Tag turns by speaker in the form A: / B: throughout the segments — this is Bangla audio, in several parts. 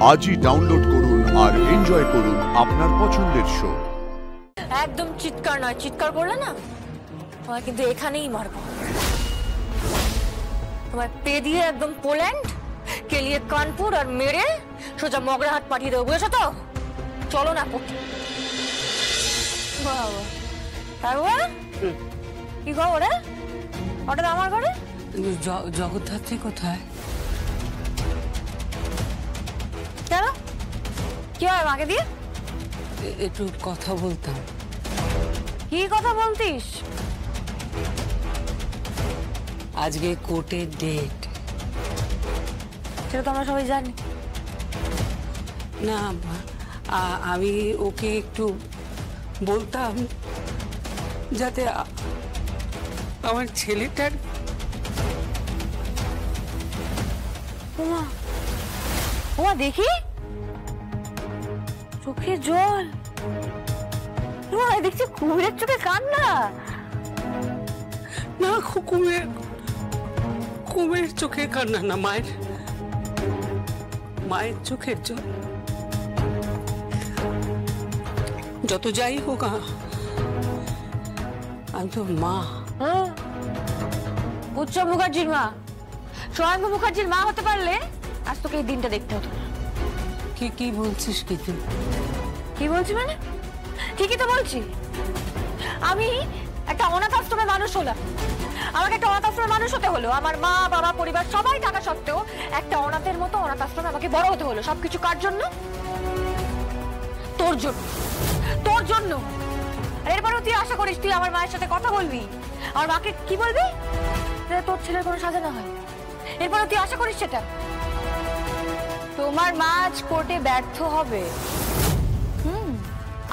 A: আজই ডাউনলোড করুন আর এনজয় করুন আপনার পছন্দের শো।
B: একদম চিৎকার নয়, চিৎকার করলে না তোমায় কিন্তু এখানেই মারবো। তোমায় পে দিয়ে একদম পোল্যান্ড, কেলিয়ে কানপুর আর মেরে সোজা মগরাহাট পাঠিয়ে দেবো, বুঝেছো তো? চলো না কোটি। বাবা কি খবর? হঠাৎ আমার ঘরে?
C: জগদ্ধাত্রী কোথায়?
B: কেন, কি হয় মাকে দিয়ে?
C: একটু কথা বলতাম।
B: কি কথা বলতিস?
C: আজকে কোর্টের ডেট।
B: সেটা তো আমরা সবাই জানি।
C: না, আমি ওকে একটু বলতাম যাতে আমার ছেলেটার।
B: ওমা ওমা, দেখি চোখে জল। দেখছি কুমিরের চোখে কান্না।
C: না, কুমির চোখে কান্না না, মায়ের চোখের জল। যত যাই হোক, আমি তো মা।
B: উৎসব মুখার্জির মা, স্বয়ম্ভু মুখার্জির মা হতে পারলে আজ তোকে এই দিনটা দেখতে হতো না।
C: কি বলছিস?
B: কি বলছি মানে? ঠিকই তো বলছি। আমি একটা অনাথ আশ্রমে মানুষ হলাম, আমাকে একটা অনাথ আশ্রমে মানুষ হতে হলো। আমার মা বাবা পরিবার সবাই থাকা সত্ত্বেও একটা অনাথের মতো অনাথ আশ্রমে আমাকে বড় হতে হলো। সবকিছু কার জন্য? তোর জন্য, তোর জন্য। এরপরও তুই আশা করিস তুই আমার মায়ের সাথে কথা বলবি, আমার মাকে কি বলবি? তোর ছেলের কোনো সাজা না হয়। এরপরও তুই আশা করিস সেটা? তোমার মা আজ কোর্টে ব্যর্থ হবে।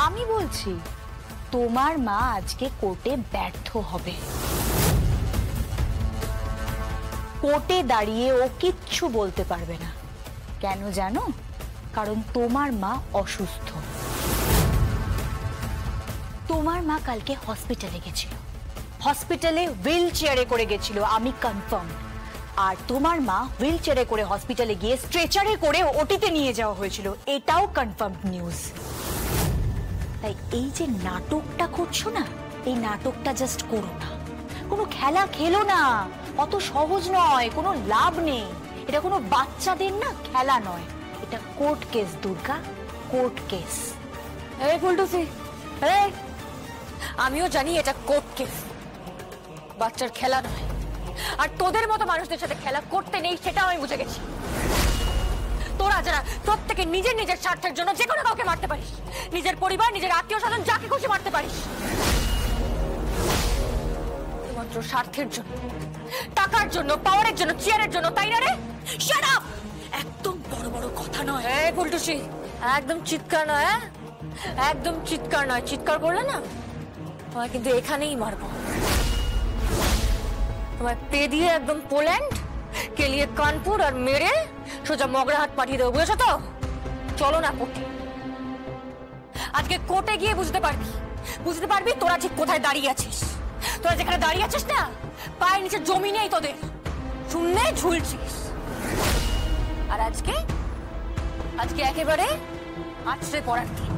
B: আমি বলছি তোমার মা আজকে কোর্টে ব্যর্থ হবে। কোর্টে দাঁড়িয়ে ও কিচ্ছু বলতে পারবে না। কেন জানো? কারণ তোমার মা অসুস্থ। তোমার মা কালকে হসপিটালে গেছিল, হসপিটালে হুইল চেয়ারে করে গেছিল, আমি কনফার্ম। আর তোমার মা হুইল চেয়ারে করে হসপিটালে গিয়ে স্ট্রেচারে করে ওটিতে নিয়ে যাওয়া হয়েছিল, এটাও কনফার্ম নিউজ। তাই এই যে নাটকটা করছো না, এই নাটকটা জাস্ট করো না। কোনো খেলা খেলো না, অত সহজ নয়, কোনো লাভ নেই। এটা কোনো বাচ্চাদের না খেলা নয়, এটা court case Durga, court case. এই ফুলটুসি, এই আমিও জানি এটা কোর্ট কেস, বাচ্চার খেলা নয়। আর তোদের মতো মানুষদের সাথে খেলা করতে নেই, সেটাও আমি বুঝে গেছি। তোরা যারা প্রত্যেকে নিজের নিজের স্বার্থের জন্য যে কোনো কাউকে মারতে পারিস, নিজের পরিবার, নিজের আত্মীয় স্বজন, যাকে খুশি মারতে পারিস, মাত্র স্বার্থের জন্য, টাকার জন্য, পাওয়ারের জন্য, চেয়ারের জন্য, তাই না রে? Shut up! একদম বড় বড় কথা নয়। এই ফুলটুসি, একদম চিৎকার নয়, একদম চিৎকার নয়। চিৎকার করলে না তোমায় কিন্তু এখানেই মারবো। তোমায় পে দিয়ে একদম পোল্যান্ড, কেলিয়ে কানপুর আর মেরে সোজা মগরাহাট পাঠিয়ে দেবো, বুঝেছো তো? চলো না কোর্টে। আজকে কোর্টে গিয়ে বুঝতে পারবি তোরা ঠিক কোথায় দাঁড়িয়ে আছিস। তোরা যেখানে দাঁড়িয়ে আছিস না, পায়ের নিচে জমি নেই তোদের, শূন্যে ঝুলছিস। আর আজকে একেবারে আছড়ে পড়ার দিন,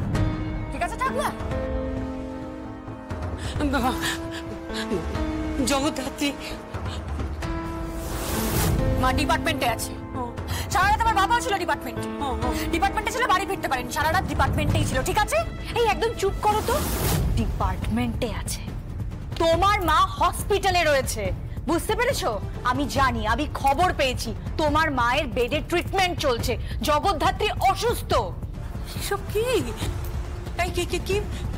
B: ঠিক আছে ঠাকুমা?
C: জগদ্ধাত্রী
B: মা ডিপার্টমেন্টে আছে। সারা রাত আমার বাবাও ছিল ডিপার্টমেন্টে ছিল, বাড়ি ফিরতে পারেনি, সারা রাত ডিপার্টমেন্টেই ছিল, ঠিক আছে? এই একদম চুপ করো তো। ডিপার্টমেন্টে আছে, তোমার মা হসপিটালে রয়েছে, বুঝতে পেরেছো? আমি জানি, আমি খবর পেয়েছি তোমার মায়ের বেডে ট্রিটমেন্ট চলছে, জগদ্ধাত্রী অসুস্থ।
C: সব কি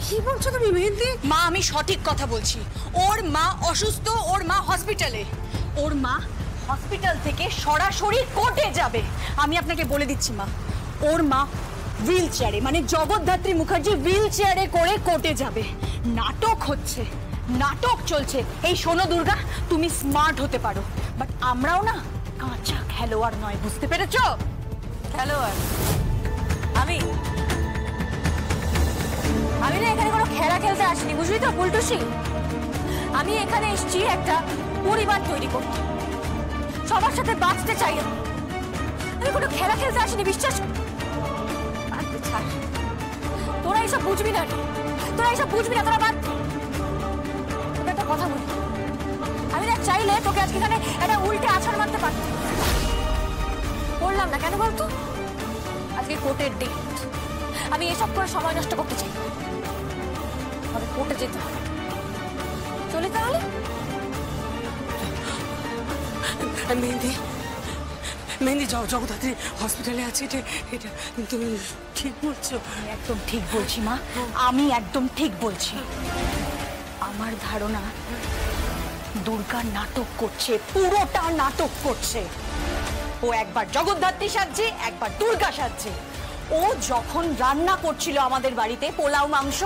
C: কি বলছো তুমি মেহেন্দি?
B: মা, আমি সঠিক কথা বলছি। ওর মা অসুস্থ, ওর মা হসপিটালে। ওর মা হসপিটাল থেকে সরাসরি কোর্টে যাবে। আমি আপনাকে বলে দিচ্ছি মা, ওর মা হুইল চেয়ারে, মানে জগদ্ধাত্রী মুখার্জি হুইল চেয়ারে করে কোর্টে যাবে। নাটক হচ্ছে, নাটক চলছে। এই শোনো দুর্গা, তুমি স্মার্ট হতে পারো, বাট আমরাও না কাঁচা খেলোয়াড় নয়, বুঝতে পেরেছো? খেলোয়াড় আমি না এখানে কোনো খেলা খেলতে আসিনি, বুঝলি তো ফুলটুসি? আমি এখানে এসেছি একটা পরিবার তৈরি করতে, সবার সাথে বাঁচতে চাই। আমি কোনো খেলা খেলতে আসিনি, বিশ্বাস ছাড়, তোরা এইসব বুঝবি না রে, তোরা এইসব বুঝবি না, তোরা বাদ। তোকে একটা কথা বলি, আমি না চাইলে তোকে আজকে এখানে একটা উল্টে আছাড় মারতে পারতাম, বললাম না কেন বলতো? আজকে কোর্টের ডেট, আমি এসব করে সময় নষ্ট করতে চাই, তবে কোর্টে যেতে হবে। চলে তাহলে।
C: মেহেন্দি, মেহেন্দি জগদ্ধাত্রী হসপিটালে আছে, এটা তুমি ঠিক বলছো?
B: আমি একদম ঠিক বলছি মা, আমি একদম ঠিক বলছি। আমার ধারণা দুর্গা নাটক করছে, পুরোটা নাটক করছে। ও একবার জগদ্ধাত্রী সাজছে, একবার দুর্গা সাজছে। ও যখন রান্না করছিল আমাদের বাড়িতে পোলাও মাংস,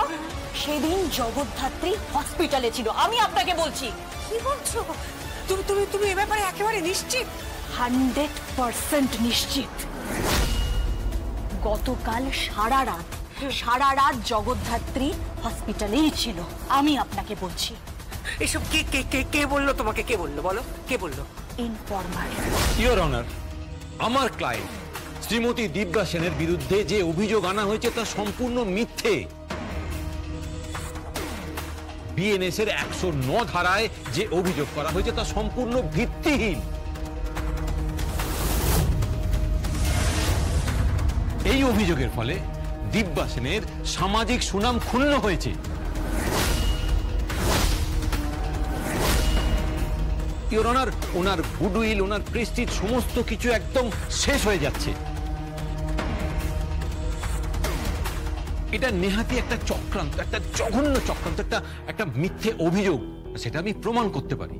B: সেদিন জগদ্ধাত্রী হসপিটালে ছিল, আমি আপনাকে বলছি।
C: কি বলছো? তুমি তুমি তুমি এ ব্যাপারে একেবারে নিশ্চিত?
B: 100% নিশ্চিত। গতকাল সারা রাত জগদ্ধাত্রী হসপিটালেই ছিল, আমি আপনাকে বলছি।
C: এসব কে কে কে কে বললো তোমাকে? কে বললো বলো, কে বললো?
B: ইনফরমার।
D: ইওর অনার, আমার ক্লায়েন্ট শ্রীমতী দিব্যা সেনের বিরুদ্ধে যে অভিযোগ আনা হয়েছে তা সম্পূর্ণ মিথ্যে। বিএনএস এর 109 ধারায় যে অভিযোগ করা হয়েছে তা সম্পূর্ণ ভিত্তিহীন। এই অভিযোগের ফলে দিব্যা সেনের সামাজিক সুনাম ক্ষুণ্ণ হয়েছে। Your honour, owner goodwill, owner Prestige সমস্ত কিছু একদম শেষ হয়ে যাচ্ছে। এটা নেহাতি একটা চক্রান্ত, একটা জঘন্য চক্রান্ত, একটা মিথ্যে অভিযোগ, সেটা আমি প্রমাণ করতে পারি।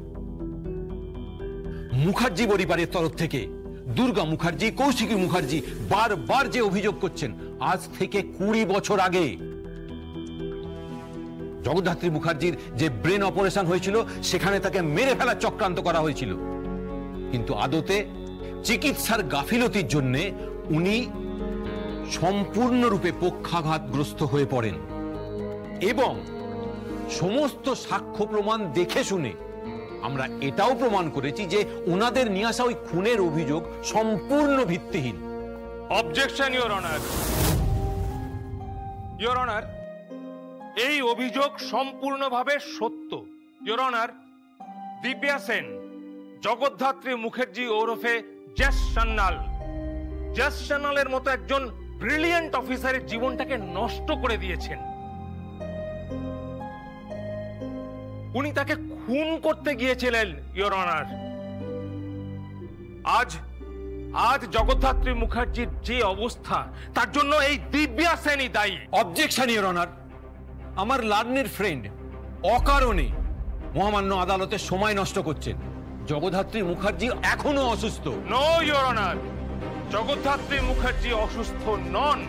D: মুখার্জি পরিবারের তরফ থেকে দুর্গা মুখার্জি, কৌশিকী মুখার্জি বারবার যে অভিযোগ করছেন, আজ থেকে 20 বছর আগে জগদ্ধাত্রী মুখার্জির যে ব্রেন অপারেশন হয়েছিল, সেখানে তাকে মেরে ফেলার চক্রান্ত করা হয়েছিল। কিন্তু আদতে চিকিৎসার গাফিলতির জন্য উনি সম্পূর্ণরূপে পক্ষাঘাতগ্রস্ত হয়ে পড়েন এবং সমস্ত সাক্ষ্য প্রমাণ দেখে শুনে আমরা এটাও প্রমাণ করেছি যে ওনাদের নিয়ে আসা ওই খুনের অভিযোগ সম্পূর্ণ ভিত্তিহীন।
E: Objection your honour. Your honour, এই অভিযোগ সম্পূর্ণভাবে সত্য। ইওর অনার, দিব্যা সেন জগদ্ধাত্রী মুখার্জি ওরফে জস সান্যাল, জস সান্যালের মতো একজন ব্রিলিয়েন্ট অফিসারের জীবনটাকে নষ্ট করে দিয়েছেন। উনি তাকে খুন করতে গিয়েছিলেন ইওর অনার। আজ জগদ্ধাত্রী মুখার্জির যে অবস্থা, তার জন্য এই দিব্যা সেনই দায়ী।
D: অবজেকশন ইওর অনার, আমার লার্নের ফ্রেন্ড অকারণে মহামান্য আদালতে সময় নষ্ট করছেন। জগদ্ধাত্রী মুখার্জি এখনো অসুস্থ।
E: No your honour, Jagaddhatri Mukherjee অসুস্থ নন।